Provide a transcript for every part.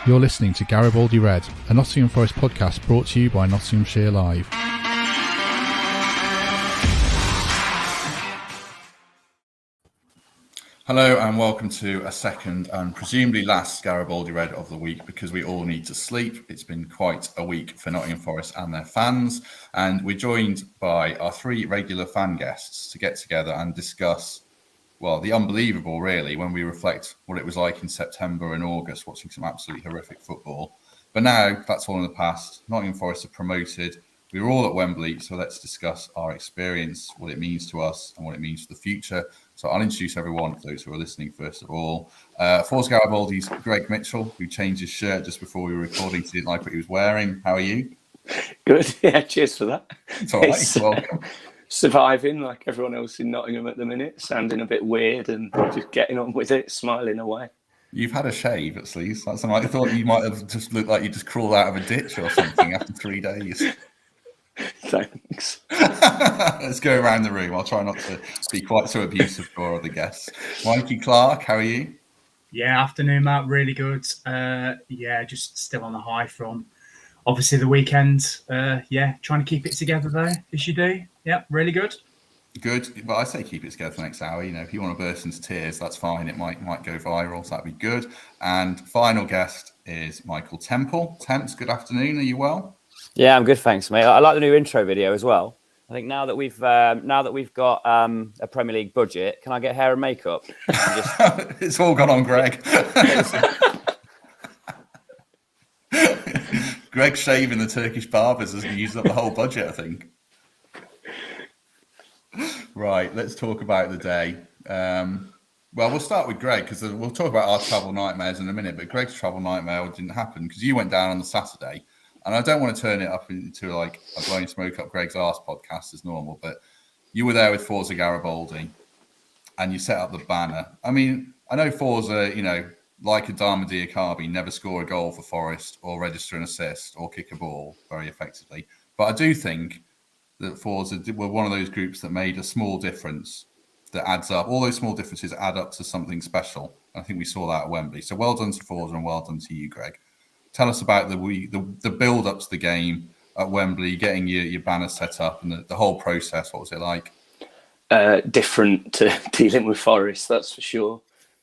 You're listening to Garibaldi Red, a Nottingham Forest podcast brought to you by Nottinghamshire Live. Hello and welcome to a second and presumably last Garibaldi Red of the week, because we all need to sleep. It's been quite a week for Nottingham Forest and their fans, and we're joined by our three regular fan guests to get together and discuss, well, the unbelievable really, when we reflect what it was like in September and August, watching some absolutely horrific football. But now that's all in the past. Nottingham Forest are promoted. We were all at Wembley, so let's discuss our experience, what it means to us and what it means for the future. So I'll introduce everyone, for those who are listening, first of all. Forest Garibaldi's Greg Mitchell, who changed his shirt just before we were recording, so he didn't like what he was wearing. How are you? Good, yeah, cheers for that. It's all right, welcome. Surviving like everyone else in Nottingham at the minute, sounding a bit weird and just getting on with it, smiling away. You've had a shave at least. That's I thought you might have just looked like you just crawled out of a ditch or something after 3 days. Thanks. Let's go around the room. I'll try not to be quite so abusive for other guests. Mikey Clarke, how are you? Yeah, afternoon, Matt. Really good. Just still on the high from obviously the weekend. Trying to keep it together though, as you do. Yeah, really good. Good, but I say keep it together for next hour. You know, if you want to burst into tears, that's fine. It might go viral, so that'd be good. And final guest is Michael Temple. Temps, good afternoon. Are you well? Yeah, I'm good, thanks, mate. I like the new intro video as well. I think now that we've got a Premier League budget, can I get hair and makeup? It's all gone on Greg. Greg shaving the Turkish barbers has used up the whole budget, I think. Right, let's talk about the day. We'll start with Greg, because we'll talk about our travel nightmares in a minute, but Greg's travel nightmare didn't happen because you went down on the Saturday. And I don't want to turn it up into like a blowing smoke up Greg's arse podcast as normal, but you were there with Forza Garibaldi and you set up the banner. I mean, I know Forza, like a Adama Diakhaby, never score a goal for Forest or register an assist or kick a ball very effectively. But I do think that Forza were one of those groups that made a small difference that adds up. All those small differences add up to something special. I think we saw that at Wembley. So well done to Forza and well done to you, Greg. Tell us about the build up to the game at Wembley, getting your banner set up and the whole process. What was it like? Different to dealing with Forest, that's for sure.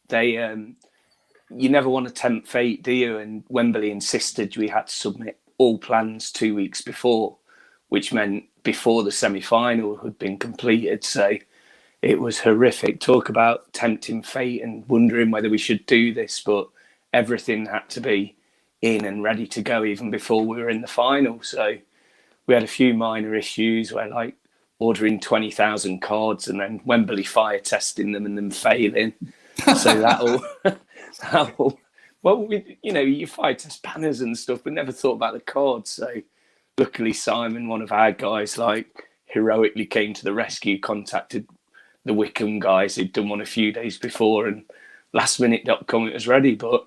They, you never want to tempt fate, do you? And Wembley insisted we had to submit all plans 2 weeks before, which meant before the semi-final had been completed. So it was horrific. Talk about tempting fate and wondering whether we should do this, but everything had to be in and ready to go even before we were in the final. So we had a few minor issues where, like, ordering 20,000 cards and then Wembley fire testing them and then failing. So you fire test banners and stuff. We never thought about the cards. So luckily Simon, one of our guys, heroically came to the rescue, contacted the Wickham guys who'd done one a few days before, and lastminute.com it was ready. But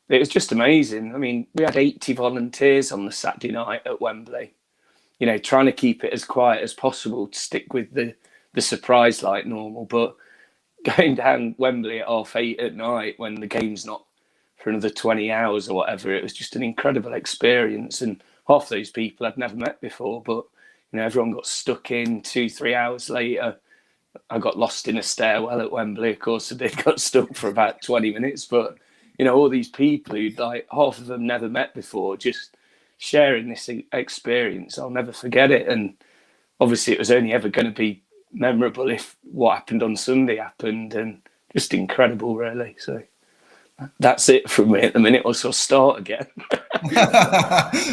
it was just amazing. I mean, we had 80 volunteers on the Saturday night at Wembley, trying to keep it as quiet as possible to stick with the surprise like normal. But going down Wembley at 8:30 at night when the game's not for another 20 hours or whatever, it was just an incredible experience. And half those people I'd never met before, but, everyone got stuck in 2-3 hours later. I got lost in a stairwell at Wembley. Of course, I did, got stuck for about 20 minutes, but all these people who'd half of them never met before, just sharing this experience. I'll never forget it. And obviously it was only ever going to be memorable if what happened on Sunday happened, and just incredible, really. So that's it from me at the minute. I'll start again.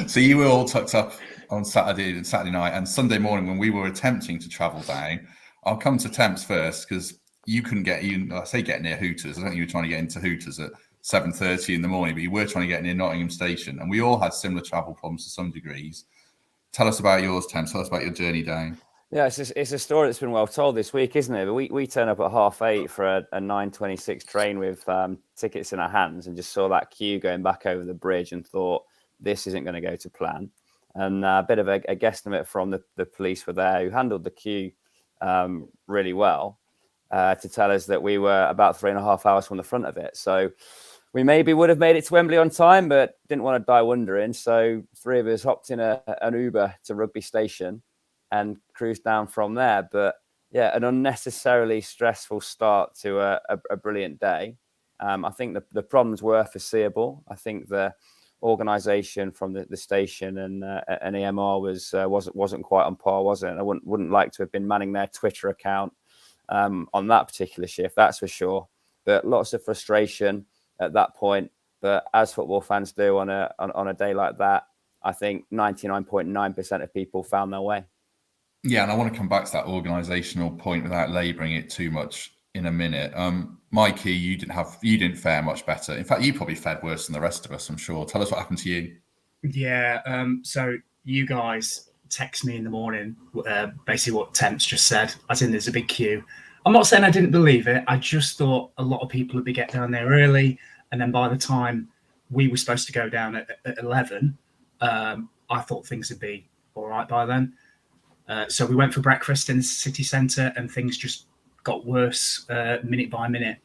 So you were all tucked up on Saturday night and Sunday morning when we were attempting to travel down. I'll come to Temps first, because you couldn't get near Hooters. I don't think you were trying to get into Hooters at 7:30 in the morning, but you were trying to get near Nottingham Station, and we all had similar travel problems to some degrees. Tell us about yours, Tim. Tell us about your journey down. Yeah, it's a story that's been well told this week, isn't it? But we turn up at 8:30 for a 9:26 train with tickets in our hands, and just saw that queue going back over the bridge and thought, this isn't going to go to plan. And a bit of a guesstimate from the police were there, who handled the queue really well, to tell us that we were about 3.5 hours from the front of it. So we maybe would have made it to Wembley on time, but didn't want to die wondering. So 3 of us hopped in an Uber to Rugby Station and cruised down from there. But yeah, an unnecessarily stressful start to a brilliant day. I think the problems were foreseeable. I think the organisation from the station and EMR wasn't quite on par, was it? I wouldn't like to have been manning their Twitter account on that particular shift, that's for sure. But lots of frustration at that point. But as football fans do on a day like that, I think 99.9% of people found their way. Yeah, and I want to come back to that organisational point without labouring it too much in a minute. Mikey, you didn't fare much better. In fact, you probably fared worse than the rest of us, I'm sure. Tell us what happened to you. Yeah, so you guys text me in the morning, basically what Temps just said, as in there's a big queue. I'm not saying I didn't believe it. I just thought a lot of people would be getting down there early. And then by the time we were supposed to go down at 11, I thought things would be all right by then. So we went for breakfast in the city centre and things just got worse minute by minute.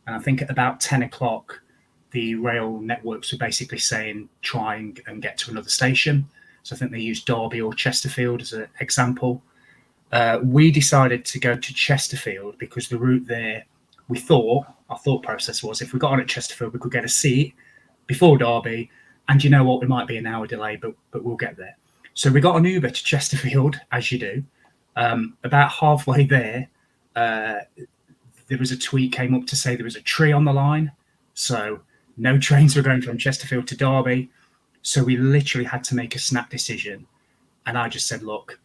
And I think at about 10 o'clock, the rail networks were basically saying, try and get to another station. So I think they used Derby or Chesterfield as an example. We decided to go to Chesterfield because the route there, our thought process was if we got on at Chesterfield, we could get a seat before Derby. And you know what, we might be an hour delay, but we'll get there. So we got an Uber to Chesterfield, as you do. About halfway there, there was a tweet came up to say there was a tree on the line. So no trains were going from Chesterfield to Derby. So we literally had to make a snap decision. And I just said, look,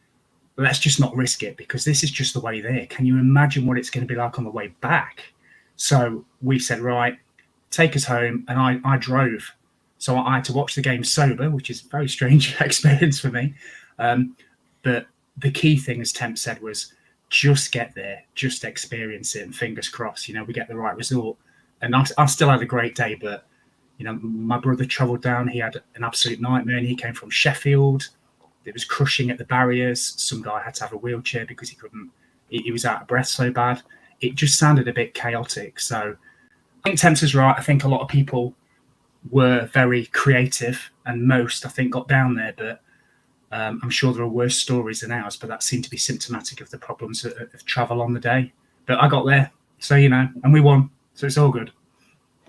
let's just not risk it because this is just the way there. Can you imagine what it's going to be like on the way back? So we said, right, take us home. And I drove. So I had to watch the game sober, which is a very strange experience for me. But the key thing, as Temp said, was just get there, just experience it, and fingers crossed, we get the right result. And I still had a great day, but, my brother travelled down. He had an absolute nightmare, and he came from Sheffield. It was crushing at the barriers. Some guy had to have a wheelchair because he was out of breath so bad. It just sounded a bit chaotic. So I think Temps is right. I think a lot of people were very creative and most, I think, got down there. But I'm sure there are worse stories than ours, but that seemed to be symptomatic of the problems of travel on the day. But I got there, so, and we won. So it's all good.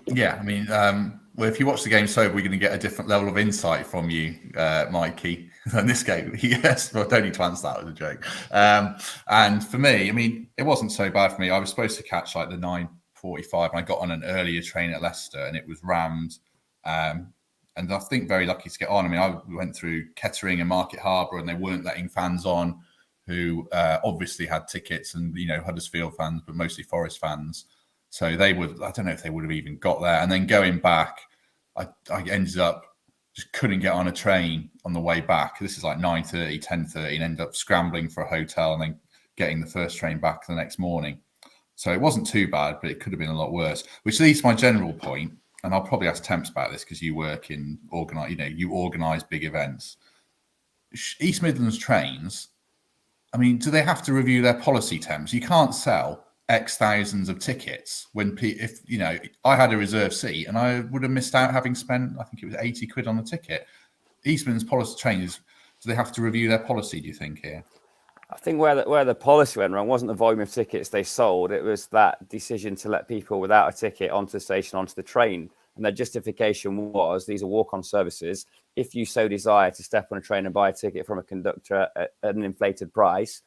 Yeah, I mean, well, if you watch the game sober, we're going to get a different level of insight from you, Mikey, in this game. Yes, well, don't need to answer that as a joke. And for me, I mean, it wasn't so bad for me. I was supposed to catch like the 9:45, and I got on an earlier train at Leicester, and it was rammed. And I think very lucky to get on. I mean, I went through Kettering and Market Harbour, and they weren't letting fans on who obviously had tickets, and Huddersfield fans, but mostly Forest fans. So I don't know if they would have even got there. And then going back, I ended up just couldn't get on a train on the way back. This is like 9:30, 10:30, and ended up scrambling for a hotel and then getting the first train back the next morning. So it wasn't too bad, but it could have been a lot worse, which leads to my general point. And I'll probably ask Temps about this because you work in you organise big events. East Midlands trains, I mean, do they have to review their policy, Temps? You can't sell X thousands of tickets I had a reserved seat and I would have missed out having spent, I think it was 80 quid on the ticket. East Midlands policy trains, do they have to review their policy, do you think, here? I think where the policy went wrong wasn't the volume of tickets they sold. It was that decision to let people without a ticket onto the station, onto the train. And their justification was these are walk-on services. If you so desire to step on a train and buy a ticket from a conductor at an inflated price,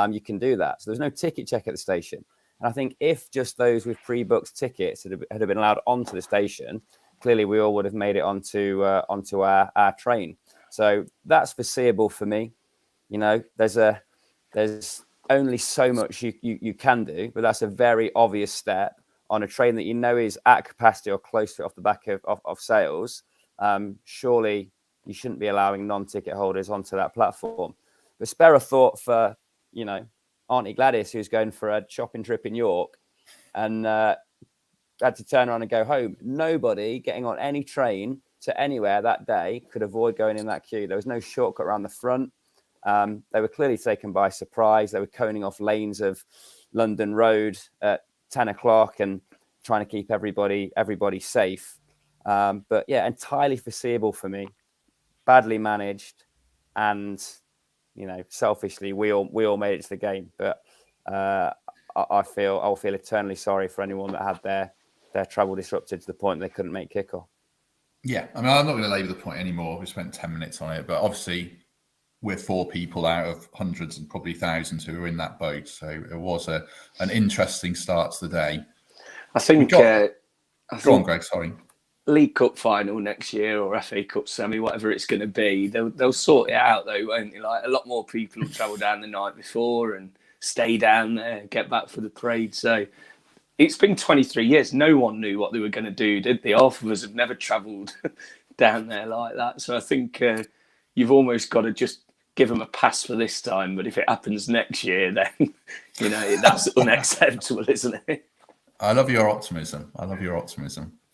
you can do that. So there's no ticket check at the station. And I think if just those with pre-booked tickets had been allowed onto the station, clearly we all would have made it onto our train. So that's foreseeable for me. There's only so much you can do, but that's a very obvious step on a train that is at capacity or close to it off the back of sales. Surely you shouldn't be allowing non-ticket holders onto that platform. But spare a thought for, Auntie Gladys, who's going for a shopping trip in York and had to turn around and go home. Nobody getting on any train to anywhere that day could avoid going in that queue. There was no shortcut around the front. They were clearly taken by surprise. They were coning off lanes of London Road at 10 o'clock and trying to keep everybody safe. But yeah, entirely foreseeable for me. Badly managed, and selfishly, we all made it to the game. But I'll feel eternally sorry for anyone that had their travel disrupted to the point they couldn't make kickoff. Yeah, I mean, I'm not going to labour the point anymore. We spent 10 minutes on it, but obviously we're 4 people out of hundreds and probably thousands who were in that boat. So it was an interesting start to the day. I think. Go on, Greg. Sorry. League Cup final next year or FA Cup semi, whatever it's going to be, they'll sort it out though, won't they? Like, a lot more people will travel down the night before and stay down there, get back for the parade. So it's been 23 years. No one knew what they were going to do, did they? Half of us have never travelled down there like that. So I think you've almost got to just give them a pass for this time. But if it happens next year, then that's unacceptable, isn't it? I love your optimism.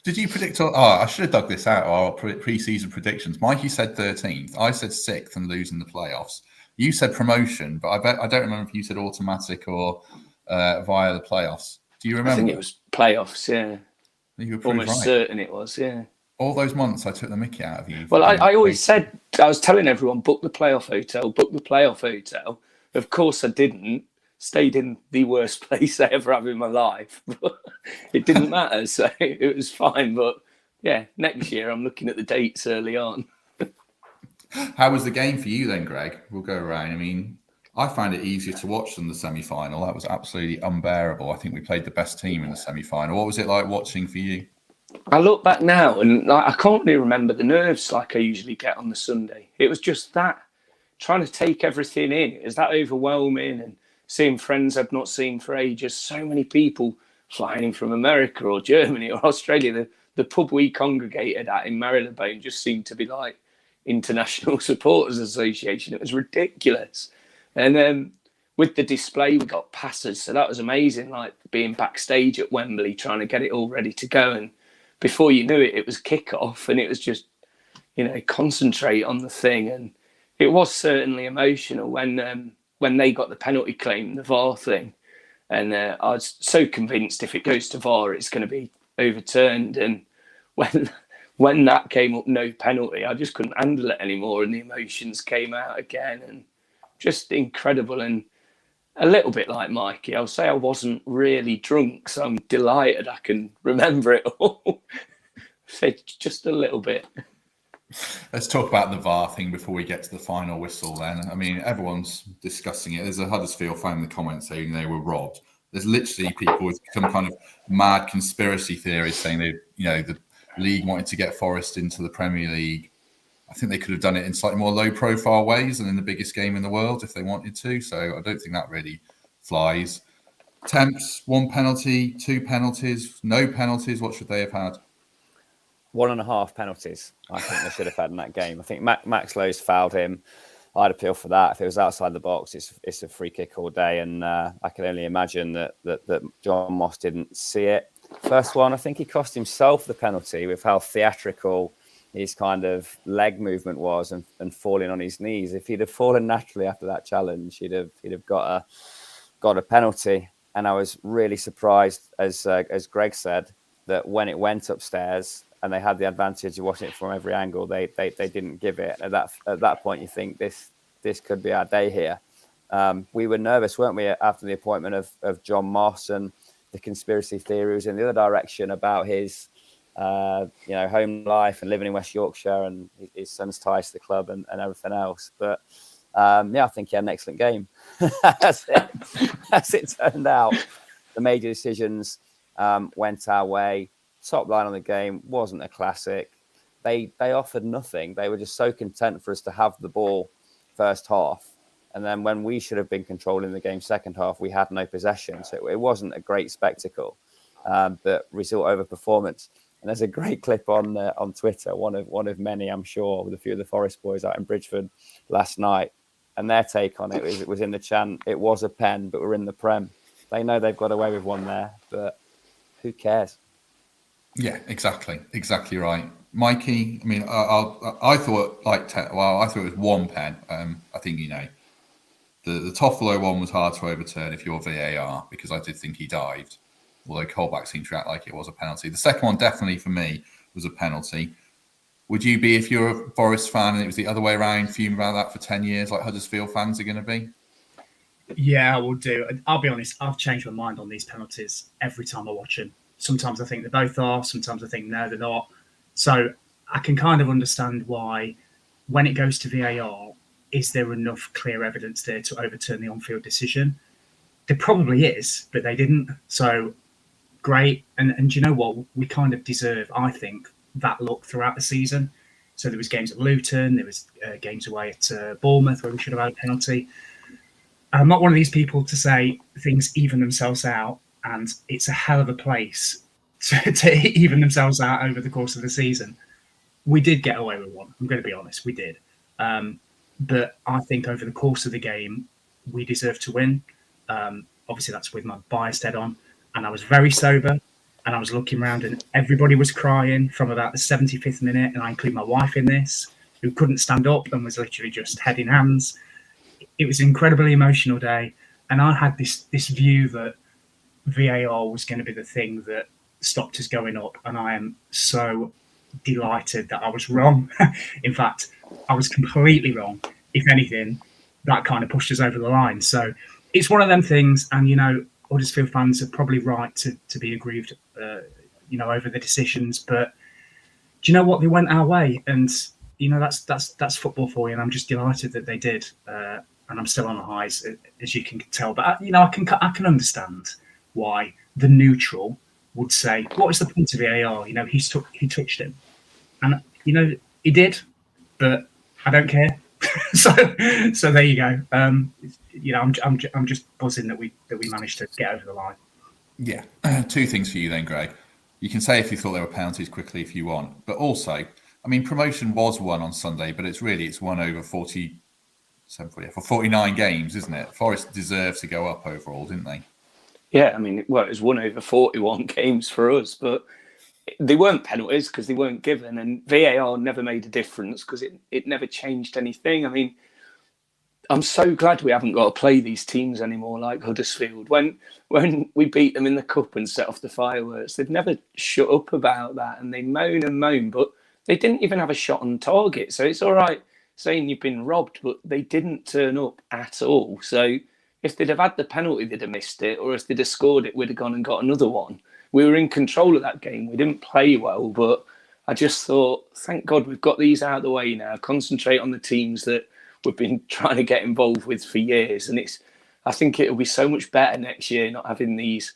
Did you predict? I should have dug this out. Our pre-season predictions. Mikey said 13th. I said 6th and losing the playoffs. You said promotion, but I don't remember if you said automatic or via the playoffs. Do you remember? I think it was playoffs. Yeah, You were almost right. certain it was. Yeah. All those months, I took the mickey out of you. Well, I always said, I was telling everyone, book the playoff hotel. Of course, I didn't. Stayed in the worst place I ever have in my life. But it didn't matter, so it was fine. But yeah, next year I'm looking at the dates early on. How was the game for you then, Greg? We'll go around. I mean, I found it easier to watch than the semi-final. That was absolutely unbearable. I think we played the best team in the semi-final. What was it like watching for you? I look back now and I can't really remember the nerves like I usually get on the Sunday. It was just that, trying to take everything in. It was that overwhelming, and seeing friends I've not seen for ages. So many people flying in from America or Germany or Australia. The pub we congregated at in Marylebone just seemed to be like International Supporters Association. It was ridiculous. And then with the display, we got passes. So that was amazing, like being backstage at Wembley, trying to get it all ready to go. And before you knew it, it was kick-off, and it was just, concentrate on the thing. And it was certainly emotional when they got the penalty claim, the VAR thing. And I was so convinced if it goes to VAR, it's going to be overturned. And when that came up, no penalty, I just couldn't handle it anymore. And the emotions came out again, and just incredible. And a little bit like Mikey, I'll say I wasn't really drunk, so I'm delighted I can remember it all. So just a little bit. Let's talk about the VAR thing before we get to the final whistle then. I mean, everyone's discussing it. There's a Huddersfield fan in the comments saying they were robbed. There's literally people with some kind of mad conspiracy theories saying the league wanted to get Forest into the Premier League. I think they could have done it in slightly more low-profile ways than in the biggest game in the world if they wanted to. So I don't think that really flies. Temps, 1 penalty, 2 penalties, no penalties. What should they have had? 1.5 penalties, I think they should have had in that game. I think Max Lowe's fouled him. I'd appeal for that. If it was outside the box, it's a free kick all day. And I can only imagine that John Moss didn't see it. First one, I think he cost himself the penalty with how theatrical his kind of leg movement was and falling on his knees. If he'd have fallen naturally after that challenge, he'd have got a penalty. And I was really surprised, as Greg said, that when it went upstairs and they had the advantage of watching it from every angle, they didn't give it. At that point, you think this could be our day here. We were nervous, weren't we, after the appointment of John Moss, and the conspiracy theory was in the other direction about his home life and living in West Yorkshire and his son's ties to the club and everything else. But I think he had an excellent game. As it turned out, the major decisions went our way. Top line on the game wasn't a classic. They offered nothing. They were just so content for us to have the ball first half. And then when we should have been controlling the game second half, we had no possession. So it wasn't a great spectacle, but result over performance. And there's a great clip on Twitter, one of many, I'm sure, with a few of the Forest boys out in Bridgeford last night. And their take on it was in the chant, it was a pen, but we're in the Prem. They know they've got away with one there, but who cares? Yeah, exactly right. Mikey, I mean, I thought it was 1 pen. I think, the Toffolo one was hard to overturn if you're VAR, because I did think he dived, although Colback seemed to act like it was a penalty. The second one, definitely for me, was a penalty. Would you be, if you're a Forest fan and it was the other way around, fuming about that for 10 years like Huddersfield fans are going to be? Yeah, I will do. I'll be honest, I've changed my mind on these penalties every time I watch them. Sometimes I think they both are, sometimes I think no, they're not. So I can kind of understand why, when it goes to VAR, is there enough clear evidence there to overturn the on-field decision? There probably is, but they didn't. So great. And you know what? We kind of deserve, I think, that look throughout the season. So there was games at Luton, there was games away at Bournemouth where we should have had a penalty. I'm not one of these people to say things even themselves out, and it's a hell of a place to even themselves out over the course of the season. We did get away with one. I'm going to be honest, we did. But I think over the course of the game, we deserved to win. Obviously, that's with my biased head on. And I was very sober, and I was looking around, and everybody was crying from about the 75th minute, and I include my wife in this, who couldn't stand up and was literally just head in hands. It was an incredibly emotional day, and I had this view that VAR was going to be the thing that stopped us going up, and I am so delighted that I was wrong. In fact, I was completely wrong. If anything, that kind of pushed us over the line. So it's one of them things, and Huddersfield fans are probably right to be aggrieved, over the decisions. But do you know what? They went our way, and that's football for you. And I'm just delighted that they did. And I'm still on the highs, as you can tell. But I can understand why the neutral would say, "What is the point of VAR? He touched him, and he did, but I don't care." so there you go. I'm just buzzing that we managed to get over the line. Yeah, two things for you then, Greg. You can say if you thought there were penalties quickly if you want, but also, promotion was won on Sunday, but it's won over 49 games, isn't it? Forest deserved to go up overall, didn't they? Yeah, it was won over 41 games for us, but they weren't penalties because they weren't given, and VAR never made a difference because it never changed anything. I'm so glad we haven't got to play these teams anymore like Huddersfield. When we beat them in the cup and set off the fireworks, they've never shut up about that, and they moan and moan, but they didn't even have a shot on target. So it's all right saying you've been robbed, but they didn't turn up at all. So if they'd have had the penalty, they'd have missed it, or if they'd have scored it, we'd have gone and got another one. We were in control of that game. We didn't play well, but I just thought, thank God we've got these out of the way now. Concentrate on the teams that we've been trying to get involved with for years. And I think it'll be so much better next year not having these.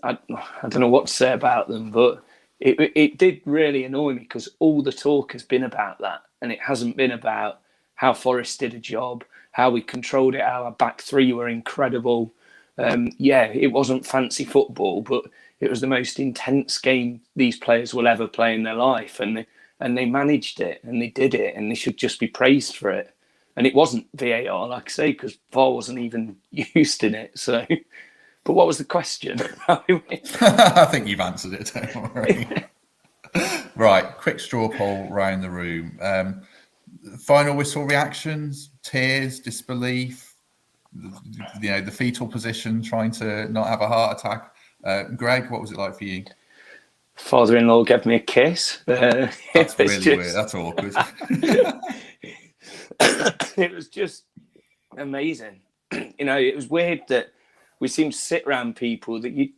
I don't know what to say about them, but it did really annoy me because all the talk has been about that. And it hasn't been about how Forest did a job, how we controlled it, how our back three were incredible. It wasn't fancy football, but it was the most intense game these players will ever play in their life. And they managed it, and they did it, and they should just be praised for it. And it wasn't VAR, like I say, because VAR wasn't even used in it. So, but what was the question? I think you've answered it, don't worry. Right, quick straw poll round the room. Final whistle reactions, tears, disbelief, the fetal position, trying to not have a heart attack. Greg, what was it like for you? Father-in-law gave me a kiss. That's really weird. That's awkward. It was just amazing. It was weird that we seem to sit around people that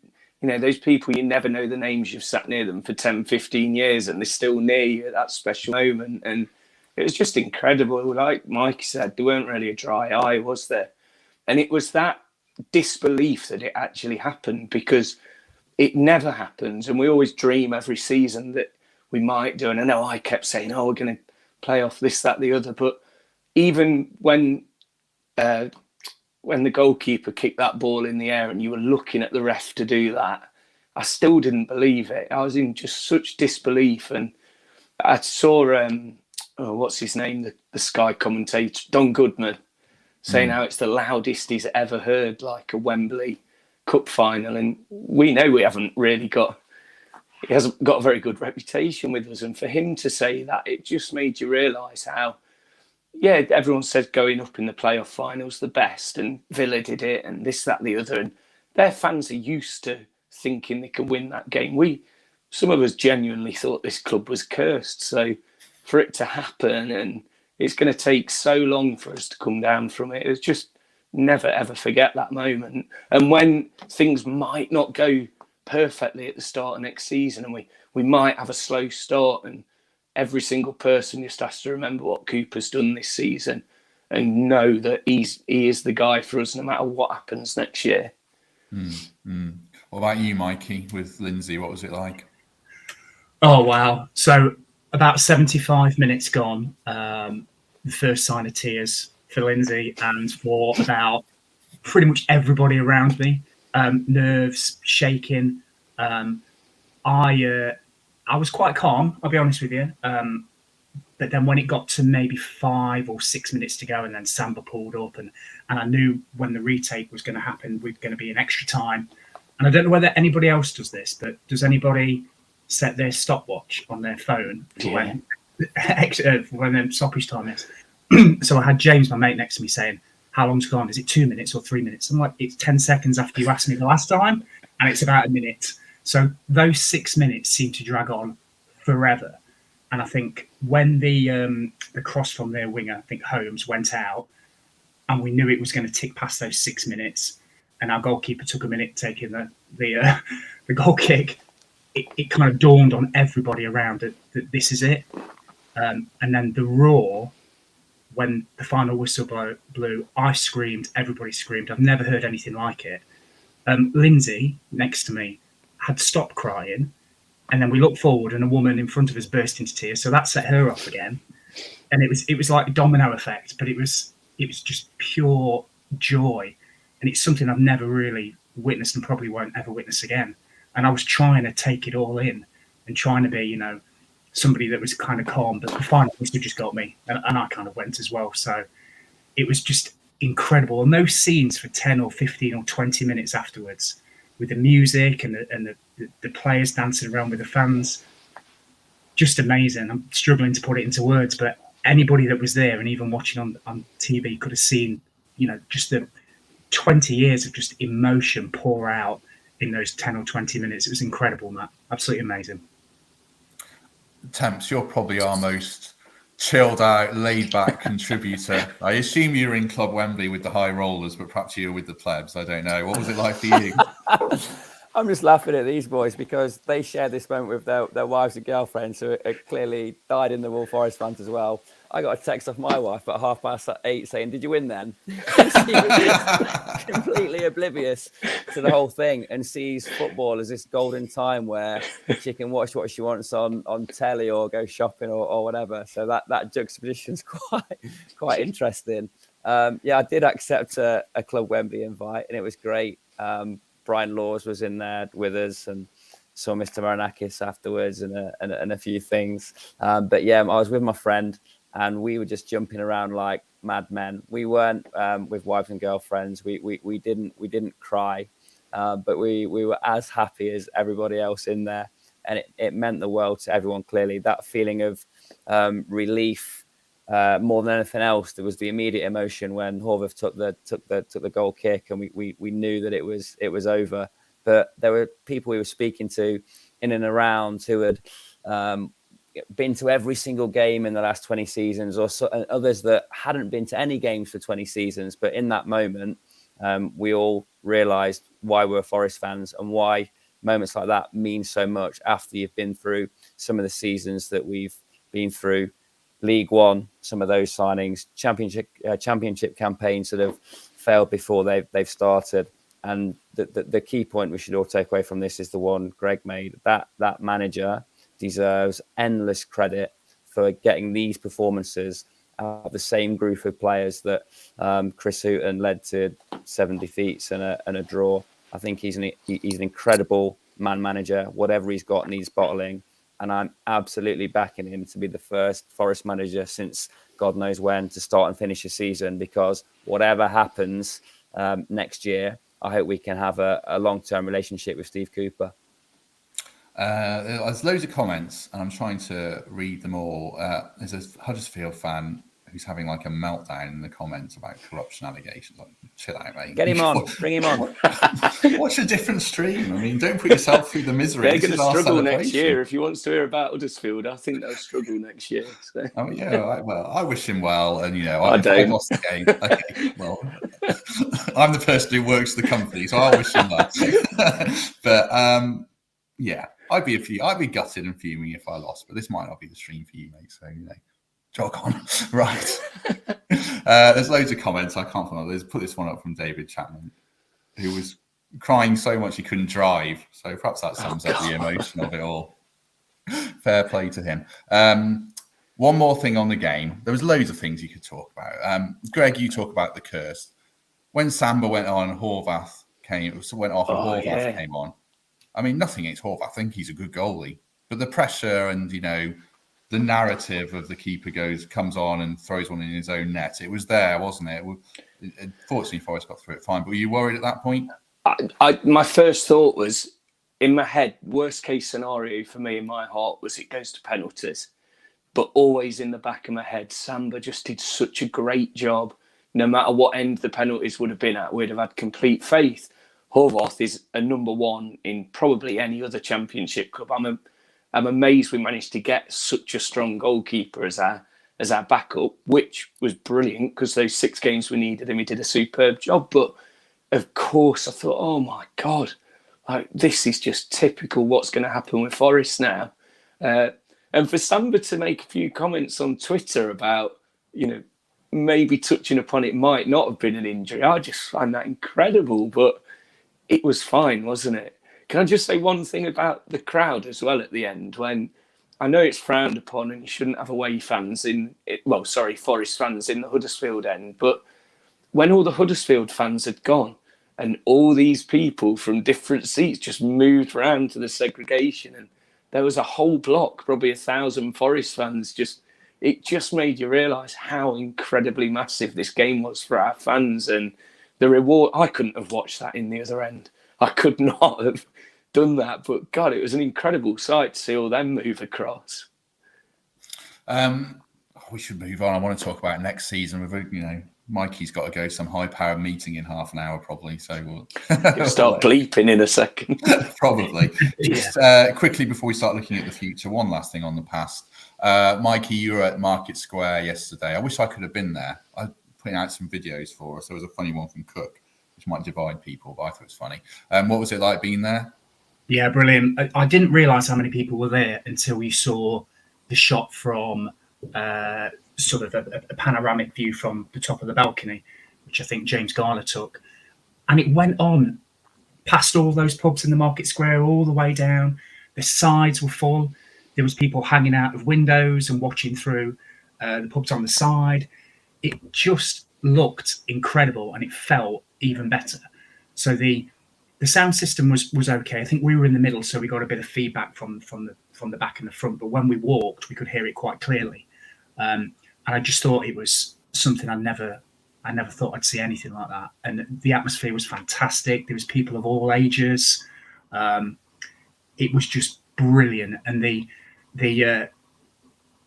those people you never know the names, you've sat near them for 10, 15 years and they're still near you at that special moment. And it was just incredible. Like Mike said, there weren't really a dry eye, was there? And it was that disbelief that it actually happened, because it never happens. And we always dream every season that we might do. And I know I kept saying, we're going to play off this, that, the other. But even when the goalkeeper kicked that ball in the air and you were looking at the ref to do that, I still didn't believe it. I was in just such disbelief. And I saw, what's his name, the Sky commentator, Don Goodman, saying how it's the loudest he's ever heard, like a Wembley Cup final. And we know he hasn't got a very good reputation with us. And for him to say that, it just made you realise how, everyone said going up in the playoff finals the best, and Villa did it, and this, that, the other. And their fans are used to thinking they can win that game. some of us genuinely thought this club was cursed. So for it to happen, and it's going to take so long for us to come down from it, it's just never ever forget that moment. And when things might not go perfectly at the start of next season, and we might have a slow start, and every single person just has to remember what Cooper's done this season and know that he is the guy for us no matter what happens next year. What about you, Mikey, with Lindsay? What was it like? Oh, wow. So about 75 minutes gone, the first sign of tears for Lindsay and for about pretty much everybody around me. Nerves, shaking. I was quite calm, I'll be honest with you. But then when it got to maybe 5 or 6 minutes to go, and then Samba pulled up, and I knew when the retake was going to happen, we're going to be in extra time. And I don't know whether anybody else does this, but does anybody set their stopwatch on their phone for when the stoppage time is? So I had James, my mate, next to me saying, how long's gone? Is it 2 minutes or 3 minutes? I'm like, it's 10 seconds after you asked me the last time, and it's about a minute. So those 6 minutes seem to drag on forever. And I think when the cross from their winger, I think Holmes, went out, and we knew it was going to tick past those 6 minutes, and our goalkeeper took a minute taking the goal kick, it kind of dawned on everybody around that this is it. And then the roar, when the final whistle blew, I screamed, everybody screamed. I've never heard anything like it. Lindsay, next to me, had stopped crying, and then we looked forward and a woman in front of us burst into tears, so that set her off again. And it was like a domino effect, but it was just pure joy, and it's something I've never really witnessed and probably won't ever witness again. And I was trying to take it all in and trying to be, somebody that was kind of calm, but the final whistle just got me, and I kind of went as well. So it was just incredible. And those scenes for 10 or 15 or 20 minutes afterwards, with the music and the players dancing around with the fans, just amazing. I'm struggling to put it into words, but anybody that was there and even watching on TV could have seen, just the 20 years of just emotion pour out in those 10 or 20 minutes. It was incredible, Matt. Absolutely amazing. Temps, you're probably our most chilled out, laid back contributor. I assume you were in Club Wembley with the high rollers, but perhaps you were with the plebs. I don't know. What was it like for you? I'm just laughing at these boys because they share this moment with their wives and girlfriends who are clearly dyed in the wool Forest fans as well. I got a text off my wife at 8:30 saying, "Did you win then?" She was just completely oblivious to the whole thing and sees football as this golden time where she can watch what she wants on telly or go shopping or whatever. So that juxtaposition's quite interesting. I did accept a Club Wembley invite, and it was great. Brian Laws was in there with us, and saw Mr. Maranakis afterwards and a few things. But yeah, I was with my friend, and we were just jumping around like madmen. We weren't with wives and girlfriends. We didn't cry, but we were as happy as everybody else in there, and it meant the world to everyone. Clearly, that feeling of relief. More than anything else, there was the immediate emotion when Horvath took the goal kick, and we knew that it was over. But there were people we were speaking to in and around who had been to every single game in the last 20 seasons, and others that hadn't been to any games for 20 seasons. But in that moment, we all realised why we're Forest fans and why moments like that mean so much after you've been through some of the seasons that we've been through. League One, some of those signings, championship campaigns that have failed before they've started. And the key point we should all take away from this is the one Greg made. That manager deserves endless credit for getting these performances out of the same group of players that Chris Hooton led to 7 defeats and a draw. I think he's an incredible manager. Whatever he's got needs bottling. And I'm absolutely backing him to be the first Forest manager since God knows when to start and finish a season, because whatever happens next year, I hope we can have a long-term relationship with Steve Cooper. There's loads of comments, and I'm trying to read them all. There's a Huddersfield fan who's having like a meltdown in the comments about corruption allegations. Like, chill out, mate. Get him on. Bring him on. Watch a different stream. I mean, don't put yourself through the misery. They're going to struggle next year. If he wants to hear about Huddersfield, I think they'll struggle next year. So. Oh yeah, well, I wish him well, and I don't. lost the game. Okay, well, I'm the person who works the company, so I wish him well. But yeah, I'd be gutted and fuming if I lost. But this might not be the stream for you, mate. So jog on. Right. There's loads of comments. I can't find it. Put this one up from David Chapman, who was crying so much he couldn't drive. So perhaps that sums up the emotion of it all. Fair play to him. One more thing on the game. There was loads of things you could talk about. Greg, you talk about the curse. When Samba went on, Horvath went off and Horvath came on. I mean, nothing against Horvath. I think he's a good goalie. But the pressure and, the narrative of the keeper comes on and throws one in his own net. It was there, wasn't it? Fortunately, Forest got through it fine. But were you worried at that point? My first thought was, in my head, worst case scenario for me in my heart was it goes to penalties. But always in the back of my head, Samba just did such a great job. No matter what end the penalties would have been at, we'd have had complete faith. Horvath is a number one in probably any other championship club. I'm amazed we managed to get such a strong goalkeeper as our backup, which was brilliant because those 6 games we needed him, he did a superb job. But of course, I thought, oh my God, like this is just typical what's going to happen with Forest now. And for Samba to make a few comments on Twitter about, maybe touching upon it might not have been an injury, I just find that incredible. But it was fine, wasn't it? Can I just say one thing about the crowd as well at the end? When I know it's frowned upon and you shouldn't have away fans Forest fans in the Huddersfield end, but when all the Huddersfield fans had gone and all these people from different seats just moved around to the segregation and there was a whole block, probably 1,000 Forest fans, it just made you realise how incredibly massive this game was for our fans and the reward. I couldn't have watched that in the other end. I could not have done that, but God, it was an incredible sight to see all them move across. We should move on. I want to talk about next season. Mikey's got to go to some high-powered meeting in half an hour, probably. So You'll start bleeping in a second. Probably. Just quickly before we start looking at the future, one last thing on the past. Mikey, you were at Market Square yesterday. I wish I could have been there. I put out some videos for us. There was a funny one from Cook, which might divide people, but I thought it was funny. What was it like being there? Yeah, brilliant. I didn't realise how many people were there until we saw the shot from sort of a panoramic view from the top of the balcony, which I think James Garner took. And it went on past all those pubs in the Market Square all the way down. The sides were full. There was people hanging out of windows and watching through the pubs on the side. It just looked incredible and it felt even better. So the sound system was okay. I think we were in the middle, so we got a bit of feedback from the back and the front. But when we walked, we could hear it quite clearly. And I just thought it was something I never thought I'd see anything like that. And the atmosphere was fantastic. There was people of all ages. It was just brilliant. And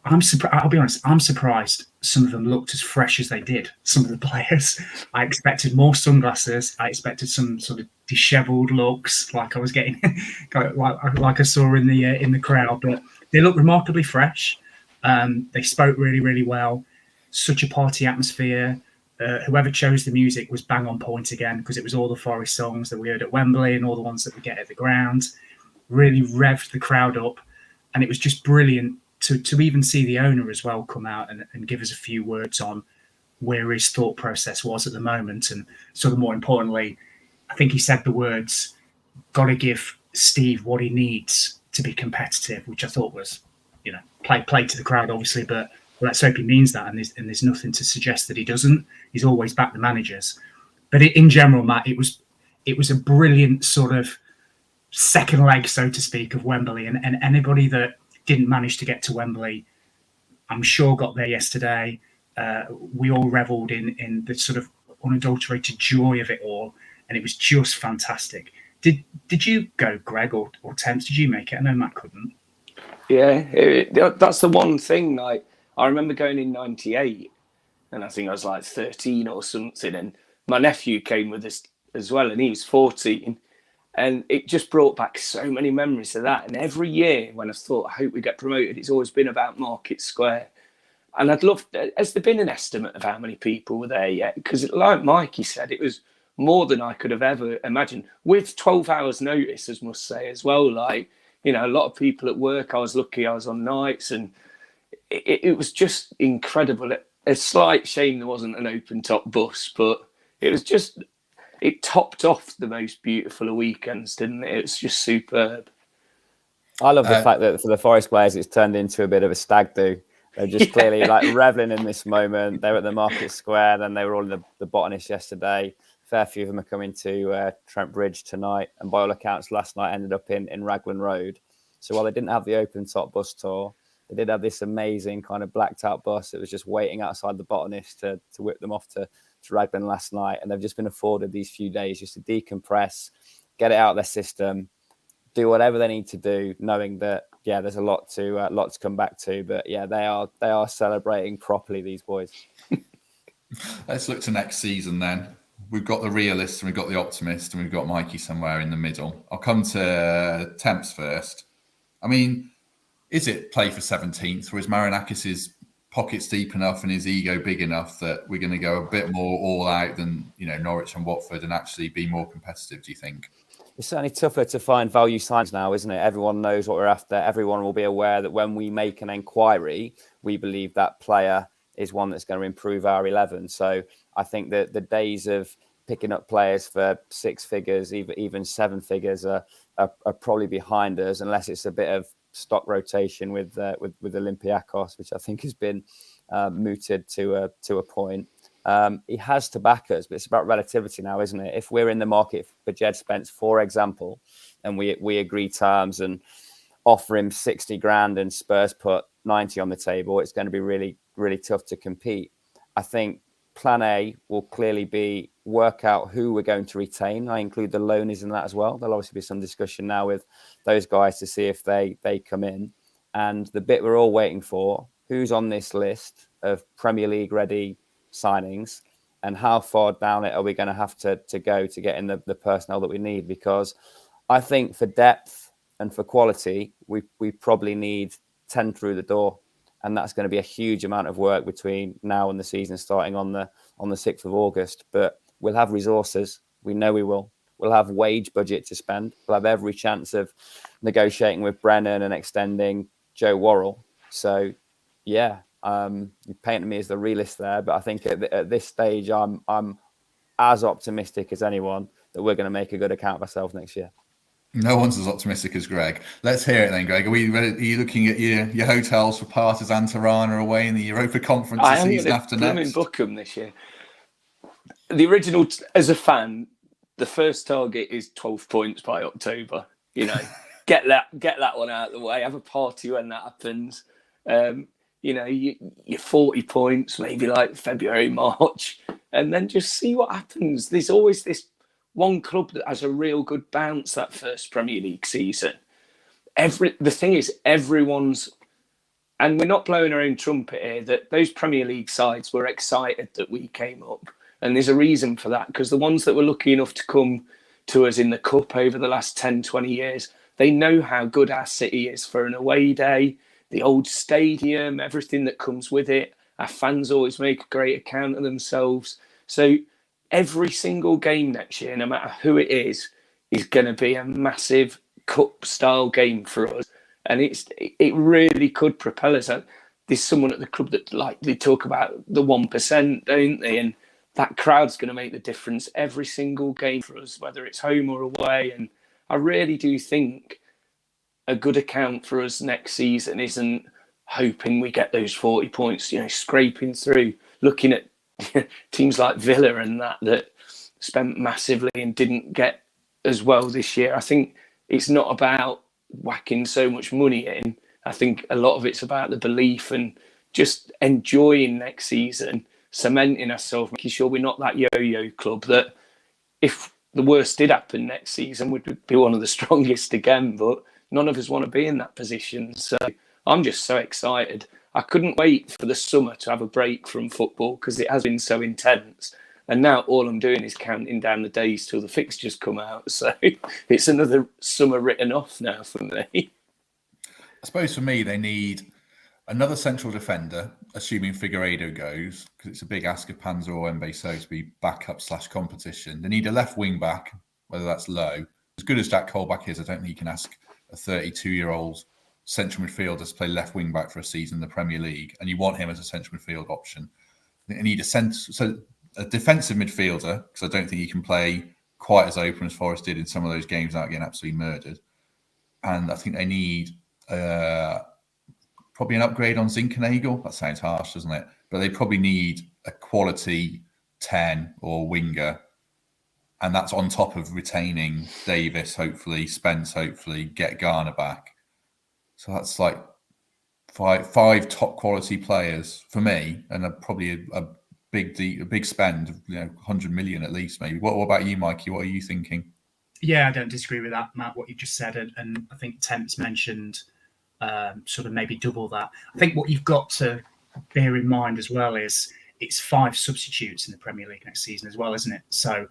I'll be honest, I'm surprised some of them looked as fresh as they did. Some of the players, I expected more sunglasses. I expected some sort of dishevelled looks, like I was getting, like I saw in the crowd. But they looked remarkably fresh. They spoke really, really well. Such a party atmosphere. Whoever chose the music was bang on point again, because it was all the Forest songs that we heard at Wembley and all the ones that we get at the ground. Really revved the crowd up, and it was just brilliant to even see the owner as well come out and give us a few words on where his thought process was at the moment. And sort of more importantly, I think he said the words, got to give Steve what he needs to be competitive, which I thought was, play to the crowd, obviously, but let's hope he means that. And there's nothing to suggest that he doesn't. He's always backed the managers. But in general, Matt, it was a brilliant sort of second leg, so to speak, of Wembley. And anybody that didn't manage to get to Wembley, I'm sure got there yesterday. We all revelled in the sort of unadulterated joy of it all, and it was just fantastic. Did you go, Greg, or Temps? Did you make it? I know Matt couldn't. Yeah, that's the one thing. Like, I remember going in '98, and I think I was like 13 or something. And my nephew came with us as well, and he was 14. And it just brought back so many memories of that. And every year when I thought, I hope we get promoted, it's always been about Market Square. And I'd love, has there been an estimate of how many people were there yet? Because like Mikey said, it was more than I could have ever imagined, with 12 hours notice, as must say as well. Like, you know, a lot of people at work, I was lucky I was on nights, and it was just incredible. A slight shame there wasn't an open top bus, but it was just, it topped off the most beautiful of weekends, didn't it? It was just superb. I love the fact that for the Forest players, it's turned into a bit of a stag do. They're just clearly like reveling in this moment. They were at the Market Square, then they were all in the Botanist yesterday. Fair few of them are coming to Trent Bridge tonight, and by all accounts, last night ended up in Raglan Road. So while they didn't have the open top bus tour, they did have this amazing kind of blacked out bus that was just waiting outside the Botanist to whip them off to Raglan last night. And they've just been afforded these few days just to decompress, get it out of their system, do whatever they need to do, knowing that, yeah, there's a lot to come back to. But yeah, they are celebrating properly, these boys. Let's look to next season then. We've got the realist and we've got the optimist and we've got Mikey somewhere in the middle. I'll come to Temps first. I mean, is it play for 17th, or is Marinakis' pockets deep enough and his ego big enough that we're going to go a bit more all out than, you know, Norwich and Watford and actually be more competitive, do you think? It's certainly tougher to find value signs now, isn't it? Everyone knows what we're after. Everyone will be aware that when we make an inquiry, we believe that player is one that's going to improve our 11. So I think that the days of picking up players for 6 figures, even 7 figures, are probably behind us, unless it's a bit of stock rotation with Olympiacos, which I think has been mooted to a point. He has to back us, but it's about relativity now, isn't it? If we're in the market for Jed Spence, for example, and we agree terms and offer him 60 grand and Spurs put 90 on the table, it's going to be really, really tough to compete. I think plan A will clearly be work out who we're going to retain. I include the loanies in that as well. There'll obviously be some discussion now with those guys to see if they come in. And the bit we're all waiting for, who's on this list of Premier League ready signings, and how far down it are we going to have to go to get in the personnel that we need? Because I think for depth and for quality, we probably need 10 through the door. And that's going to be a huge amount of work between now and the season starting on the 6th of August. But we'll have resources. We know we will. We'll have wage budget to spend. We'll have every chance of negotiating with Brennan and extending Joe Worrell. So, yeah, you painted me as the realist there. But I think at this stage, I'm as optimistic as anyone that we're going to make a good account of ourselves next year. No one's as optimistic as Greg. Let's hear it then, Greg. Are you looking at your hotels for Partizan Tirana away in the Europa Conference the season after next? I'm in Bookham this year. The original, as a fan, the first target is 12 points by October. You know, get that one out of the way. Have a party when that happens. You know, you're 40 points, maybe like February, March, and then just see what happens. There's always this one club that has a real good bounce that first Premier League season. The thing is, everyone's, and we're not blowing our own trumpet here, that those Premier League sides were excited that we came up. And there's a reason for that, because the ones that were lucky enough to come to us in the Cup over the last 10, 20 years, they know how good our city is for an away day, the old stadium, everything that comes with it. Our fans always make a great account of themselves. So every single game next year, no matter who it is going to be a massive cup-style game for us. And it really could propel us. There's someone at the club that they talk about the 1%, don't they? And that crowd's going to make the difference every single game for us, whether it's home or away. And I really do think a good account for us next season isn't hoping we get those 40 points, you know, scraping through, looking at teams like Villa and that spent massively and didn't get as well this year. I think it's not about whacking so much money in. I think a lot of it's about the belief and just enjoying next season, cementing ourselves, making sure we're not that yo-yo club that if the worst did happen next season, we'd be one of the strongest again. But none of us want to be in that position. So I'm just so excited. I couldn't wait for the summer to have a break from football because it has been so intense. And now all I'm doing is counting down the days till the fixtures come out. So it's another summer written off now for me. I suppose for me, they need another central defender, assuming Figueiredo goes, because it's a big ask of Panzer or Mbeso to be backup / competition. They need a left wing back, whether that's low. As good as Jack Colback is, I don't think you can ask a 32-year-old central midfielder to play left wing back for a season in the Premier League, and you want him as a central midfield option. They need a defensive midfielder, because I don't think he can play quite as open as Forest did in some of those games without getting absolutely murdered. And I think they need probably an upgrade on Zinkernagel. That sounds harsh, doesn't it? But they probably need a quality 10 or winger. And that's on top of retaining Davis, hopefully, Spence, hopefully, get Garner back. So that's like five top quality players for me, and probably a big spend, 100 million at least, maybe. What about you, Mikey? What are you thinking? Yeah, I don't disagree with that, Matt, what you just said. And I think Temps mentioned sort of maybe double that. I think what you've got to bear in mind as well is it's 5 substitutes in the Premier League next season as well, isn't it? So,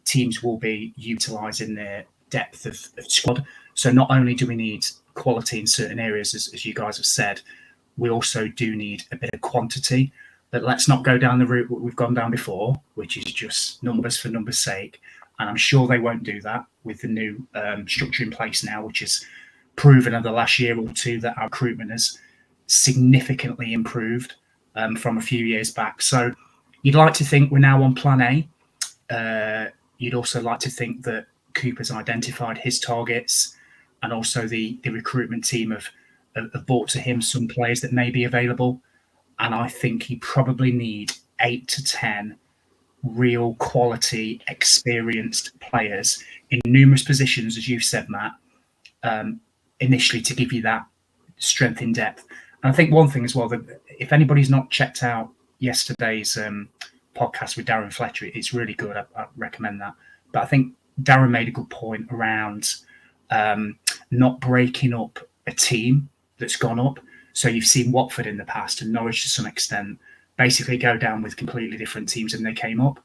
teams will be utilising their depth of squad. So not only do we need quality in certain areas, as you guys have said, we also do need a bit of quantity. But let's not go down the route we've gone down before, which is just numbers for numbers' sake. And I'm sure they won't do that with the new structure in place now, which has proven over the last year or two that our recruitment has significantly improved from a few years back. So you'd like to think we're now on plan A. You'd also like to think that Cooper's identified his targets, and also the recruitment team have brought to him some players that may be available. And I think he probably need 8 to 10 real quality, experienced players in numerous positions, as you've said, Matt, initially to give you that strength in depth. And I think one thing as well, that if anybody's not checked out yesterday's podcast with Darren Fletcher, it's really good. I recommend that. But I think Darren made a good point around not breaking up a team that's gone up. So you've seen Watford in the past and Norwich to some extent basically go down with completely different teams than they came up.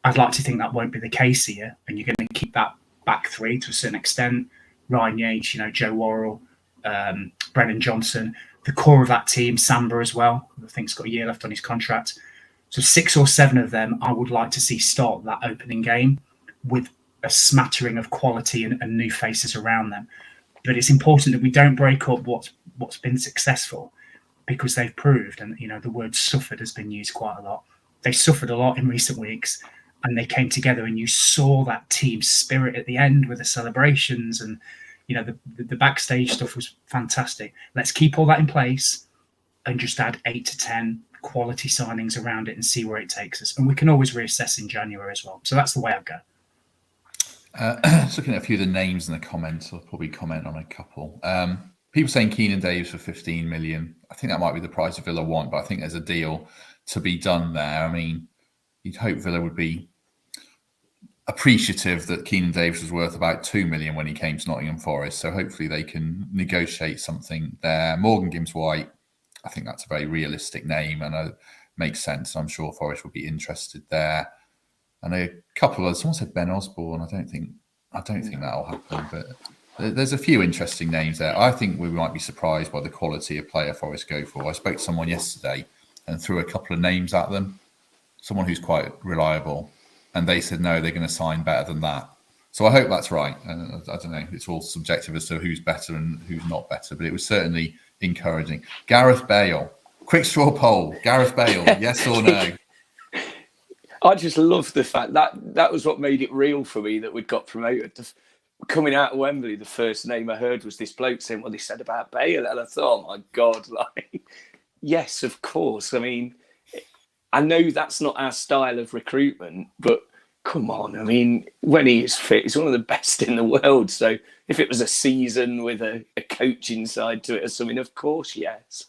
I'd like to think that won't be the case here, and you're going to keep that back three to a certain extent. Ryan Yates, Joe Worrell, Brennan Johnson, the core of that team, Samba as well, I think he's got a year left on his contract. So 6 or 7 of them I would like to see start that opening game with a smattering of quality and new faces around them. But it's important that we don't break up what's been successful, because they've proved, and the word suffered has been used quite a lot. They suffered a lot in recent weeks, and they came together, and you saw that team spirit at the end with the celebrations, and the backstage stuff was fantastic. Let's keep all that in place and just add 8 to 10 quality signings around it and see where it takes us. And we can always reassess in January as well. So that's the way I'd go. Just looking at a few of the names in the comments, I'll probably comment on a couple. People saying Keenan Davis for 15 million. I think that might be the price Villa want, but I think there's a deal to be done there. I mean, you'd hope Villa would be appreciative that Keenan Davis was worth about 2 million when he came to Nottingham Forest. So hopefully they can negotiate something there. Morgan Gibbs-White, I think that's a very realistic name, and it makes sense. I'm sure Forest would be interested there. And a couple of others. Someone said Ben Osborne. I don't think that'll happen, but there's a few interesting names there. I think we might be surprised by the quality of player Forest go for. I spoke to someone yesterday and threw a couple of names at them. Someone who's quite reliable, and they said no, they're going to sign better than that. So I hope that's right. I don't know. It's all subjective as to who's better and who's not better, but it was certainly encouraging. Gareth Bale, quick straw poll. Gareth Bale, yes or no? I just love the fact that was what made it real for me, that we'd got promoted. Coming out of Wembley, the first name I heard was this bloke saying what they said about Bale, and I thought, oh my God, yes, of course. I mean, I know that's not our style of recruitment, but come on, I mean, when he is fit, he's one of the best in the world. So if it was a season with a coaching side to it or something, of course, yes.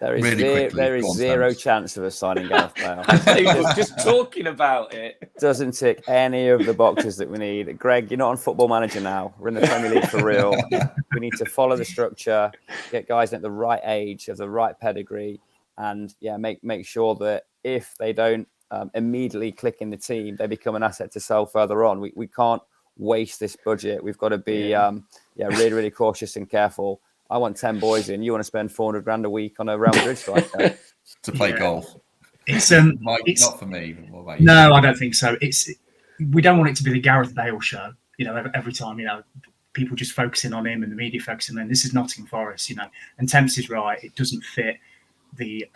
There is Really quickly, there go is on, zero Thames. chance of us signing Gareth Bale. Just talking about it. Doesn't tick any of the boxes that we need. Greg, you're not on Football Manager now. We're in the Premier League for real. We need to follow the structure, get guys at the right age, of the right pedigree, and make sure that if they don't immediately click in the team, they become an asset to sell further on. We can't waste this budget. We've got to be really, really cautious and careful. I want 10 boys in. You want to spend 400 grand a week on a Real Madrid striker to play golf. It's Mike, it's not for me. What about you? no, I don't think so. We don't want it to be the Gareth Bale show. Every time people just focusing on him and the media focusing on him. This is Nottingham Forest, and Temps is right. It doesn't fit the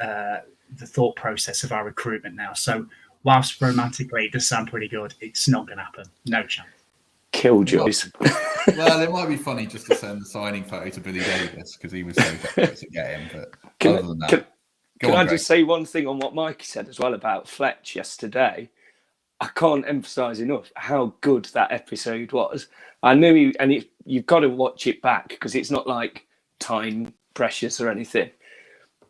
thought process of our recruitment now. So whilst romantically it does sound pretty good, it's not going to happen. No chance. Killjoys. Well, it might be funny just to send the signing photo to Billy Davis because he was so desperate to get him. But other than that, can I just say one thing on what Mikey said as well about Fletch yesterday? I can't emphasise enough how good that episode was. I knew you've got to watch it back because it's not like time precious or anything.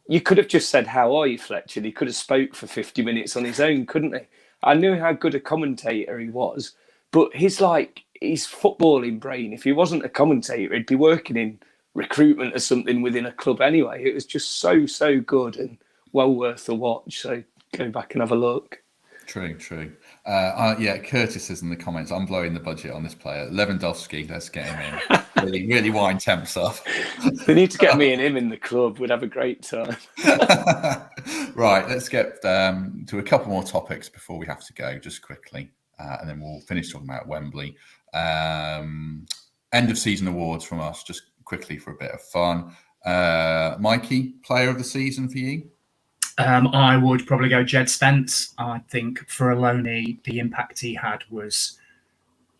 You could have just said, "How are you, Fletch?" and he could have spoke for 50 minutes on his own, couldn't he? I knew how good a commentator he was, but his footballing brain, if he wasn't a commentator, he'd be working in recruitment or something within a club anyway. It was just so good and well worth a watch. So go back and have a look. True. Curtis is in the comments. I'm blowing the budget on this player. Lewandowski, let's get him in. Really wind Temps up. They need to get me and him in the club. We'd have a great time. Right, let's get to a couple more topics before we have to go, just quickly. And then we'll finish talking about Wembley. End of season awards from us, just quickly for a bit of fun. Mikey, player of the season for you? I would probably go Jed Spence. I think for a loanee, the impact he had was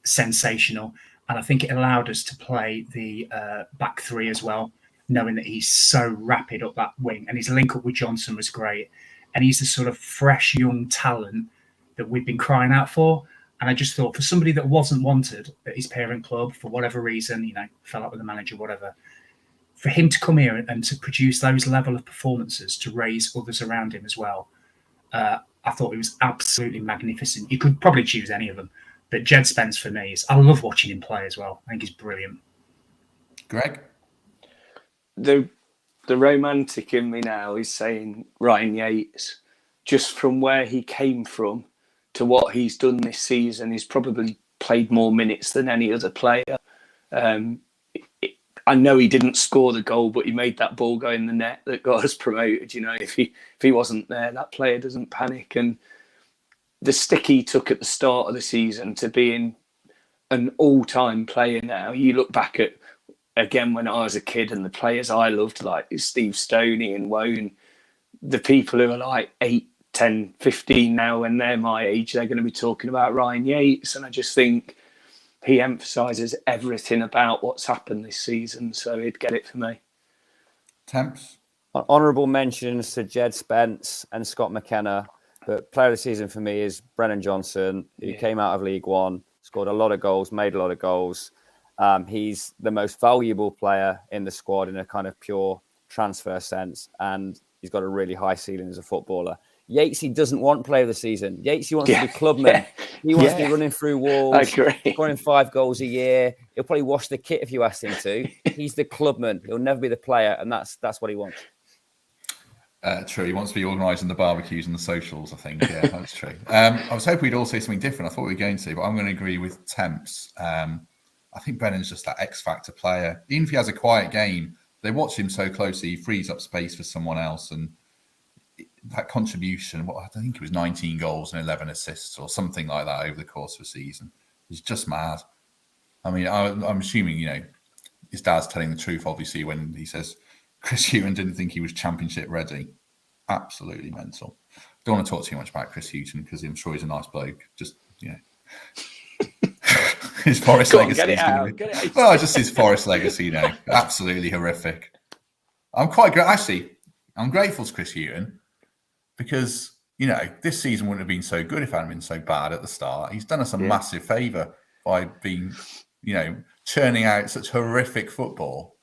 sensational. And I think it allowed us to play the back three as well, knowing that he's so rapid up that wing. And his link up with Johnson was great. And he's the sort of fresh young talent that we've been crying out for. And I just thought for somebody that wasn't wanted at his parent club for whatever reason, fell out with the manager, whatever, for him to come here and to produce those level of performances, to raise others around him as well, I thought it was absolutely magnificent. You could probably choose any of them, but Jed Spence for me I love watching him play as well. I think he's brilliant. Greg? The romantic in me now is saying Ryan Yates, just from where he came from to what he's done this season. He's probably played more minutes than any other player. I know he didn't score the goal, but he made that ball go in the net that got us promoted. If he wasn't there, that player doesn't panic. And the stick he took at the start of the season to being an all-time player now, you look back at, again, when I was a kid and the players I loved, like Steve Stoney and Wone, the people who are like 8, 10, 15 now, when they're my age, they're going to be talking about Ryan Yates. And I just think he emphasises everything about what's happened this season, so he'd get it for me. Temps? Honourable mentions to Jed Spence and Scott McKenna, but player of the season for me is Brennan Johnson, who came out of League One, scored a lot of goals, made a lot of goals. He's the most valuable player in the squad in a kind of pure transfer sense, and he's got a really high ceiling as a footballer. Yatesy doesn't want player of the season. Yatesy wants to be clubman. He wants to be running through walls, scoring 5 goals a year. He'll probably wash the kit if you asked him to. He's the clubman. He'll never be the player, and that's what he wants. True. He wants to be organising the barbecues and the socials, I think. Yeah, that's true. I was hoping we'd all say something different. I thought we were going to, but I'm going to agree with Temps. I think Brennan's just that X-factor player. Even if he has a quiet game, they watch him so closely, he frees up space for someone else, and that contribution, I think it was 19 goals and 11 assists or something like that over the course of a season, is just mad. I mean, I'm assuming, his dad's telling the truth, obviously, when he says Chris Hughton didn't think he was championship ready. Absolutely mental. Don't want to talk too much about Chris Hughton because I'm sure he's a nice bloke. Just, his Forest legacy. Just his Forest legacy, absolutely horrific. I'm grateful to Chris Hughton. Because, this season wouldn't have been so good if it hadn't been so bad at the start. He's done us a massive favour by being, churning out such horrific football.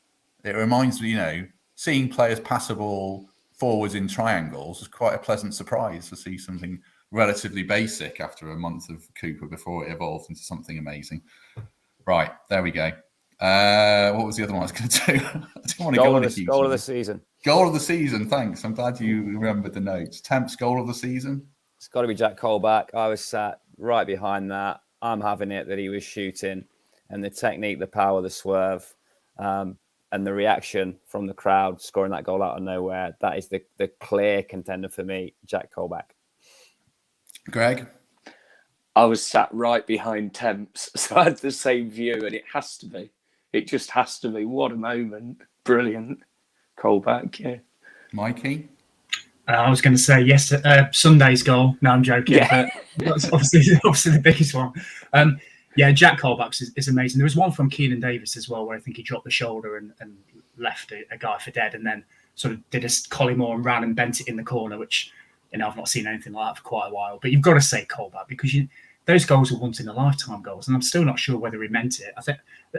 It reminds me, seeing players pass a ball, forwards in triangles was quite a pleasant surprise to see something relatively basic after a month of Cooper before it evolved into something amazing. Right, there we go. What was the other one I was going to do? I didn't want to go on a huge goal of the season. Goal of the season, thanks. I'm glad you remembered the notes. Temps goal of the season? It's got to be Jack Colback. I was sat right behind that. I'm having it that he was shooting, and the technique, the power, the swerve, and the reaction from the crowd scoring that goal out of nowhere. That is the clear contender for me, Jack Colback. Greg? I was sat right behind Temps, so I had the same view, and it has to be. It just has to be. What a moment. Brilliant. Colback, yeah. Mikey? I was going to say Sunday's goal. No, I'm joking. Yeah. But that's obviously the biggest one. Jack Colback is amazing. There was one from Keenan Davis as well, where I think he dropped the shoulder and left a guy for dead, and then sort of did a Collymore and ran and bent it in the corner, which I've not seen anything like that for quite a while. But you've got to say Colback, because those goals are once in a lifetime goals, and I'm still not sure whether he meant it.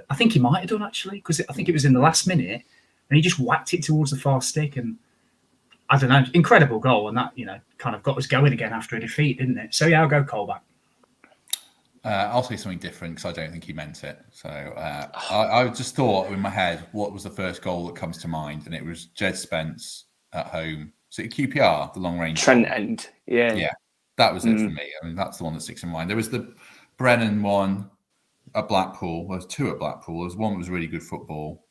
I think he might have done, actually, because I think it was in the last minute, and he just whacked it towards the far stick, and I don't know, incredible goal, and that kind of got us going again after a defeat, didn't it? So I'll go Colback. I'll say something different because I don't think he meant it. So I just thought in my head, what was the first goal that comes to mind, and it was Jed Spence at home. So QPR, the long range. Trent End, yeah, that was it for me. I mean, that's the one that sticks in mind. There was the Brennan one at Blackpool. There was two at Blackpool. There was one that was really good football.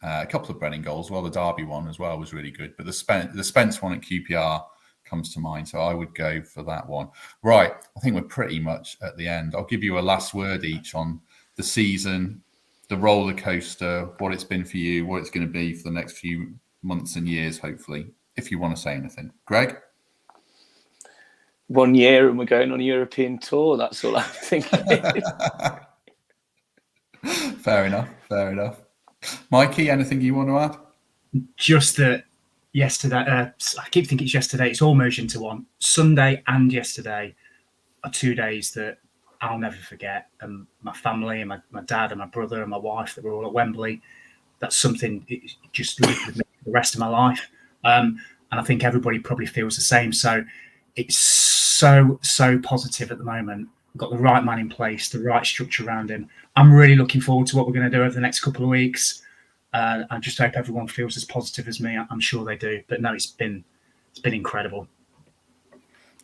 A couple of Brennan goals. Well, the Derby one as well was really good. But the Spence one at QPR comes to mind. So I would go for that one. Right. I think we're pretty much at the end. I'll give you a last word each on the season, the roller coaster, what it's been for you, what it's going to be for the next few months and years, hopefully, if you want to say anything. Greg? 1 year and we're going on a European tour. That's all I'm thinking. Fair enough. Mikey, anything you want to add? Just that yesterday, I keep thinking it's yesterday, it's all merged into one. Sunday and yesterday are 2 days that I'll never forget. And my family and my dad and my brother and my wife, that were all at Wembley, that's something it just lived with me for the rest of my life. And I think everybody probably feels the same. So it's so positive at the moment. We've got the right man in place, the right structure around him. I'm really looking forward to what we're going to do over the next couple of weeks. I just hope everyone feels as positive as me. I'm sure they do. But no, it's been incredible.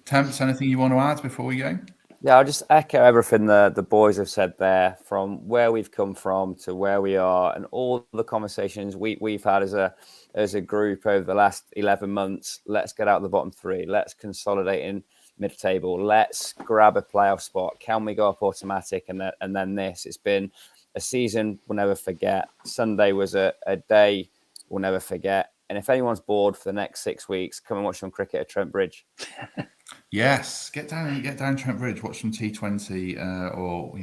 Temps, anything you want to add before we go? Yeah, I'll just echo everything the boys have said there, from where we've come from to where we are, and all the conversations we've had as a group over the last 11 months. Let's get out of the bottom three. Let's consolidate in mid-table. Let's grab a playoff spot. Can we go up automatic? And then this. It's been a season we'll never forget. Sunday was a day we'll never forget. And if anyone's bored for the next 6 weeks, come and watch some cricket at Trent Bridge. Yes, get down Trent Bridge, watch some T20, or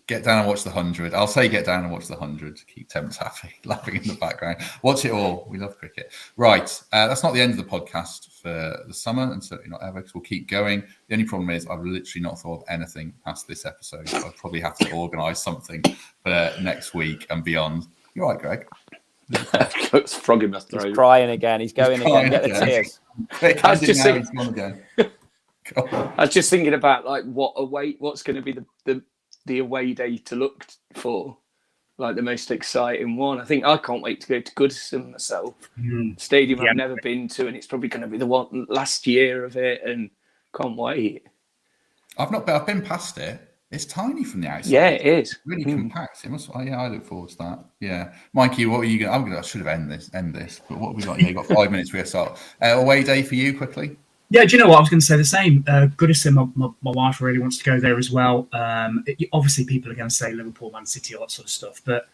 get down and watch the 100. I'll say get down and watch the 100 to keep Temps happy, laughing in the background. Watch it all. We love cricket. Right, that's not the end of the podcast for the summer, and certainly not ever, because we'll keep going. The only problem is I've literally not thought of anything past this episode. So I'll probably have to organise something for next week and beyond. You're right, Greg. It's frog in my throat. He's crying again. He's going again. Get the tears. I was just thinking about what's going to be the away day to look for, like the most exciting one. I think I can't wait to go to Goodison myself. Stadium I've never been to, and it's probably going to be the one last year of it, and can't wait. I've been past it. It's tiny from the outside. Yeah, it is. Really compact. It must. I look forward to that. Yeah, Mikey, what are you going? I should have end this. But what have we got? Yeah, you got 5 minutes. We start. Away day for you, quickly. Yeah, do you know what? I was going to say the same. Goodison, my wife really wants to go there as well. Obviously, people are going to say Liverpool, Man City, all that sort of stuff. But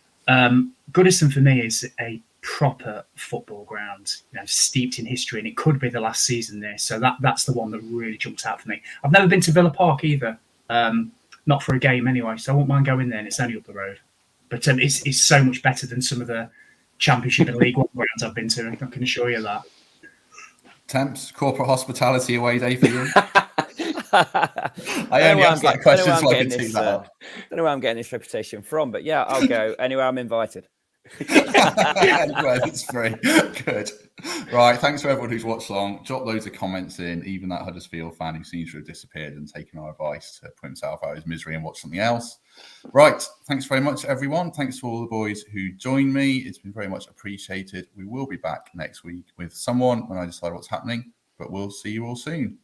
Goodison for me is a proper football ground, steeped in history, and it could be the last season there. So that's the one that really jumps out for me. I've never been to Villa Park either. Not for a game anyway, so I won't mind going there, and it's only up the road. But it's so much better than some of the Championship and League One grounds I've been to, I can assure you that. Temps, corporate hospitality away day for you? I only asked that question so I could do that. I don't know where I'm getting this reputation from, but yeah, I'll go anywhere I'm invited. Anyway, it's free. Good. Right. Thanks for everyone who's watched along. Drop loads of comments in. Even that Huddersfield fan who seems to have disappeared and taken our advice to put himself out of his misery and watch something else. Right. Thanks very much, everyone. Thanks to all the boys who joined me. It's been very much appreciated. We will be back next week with someone when I decide what's happening, but we'll see you all soon.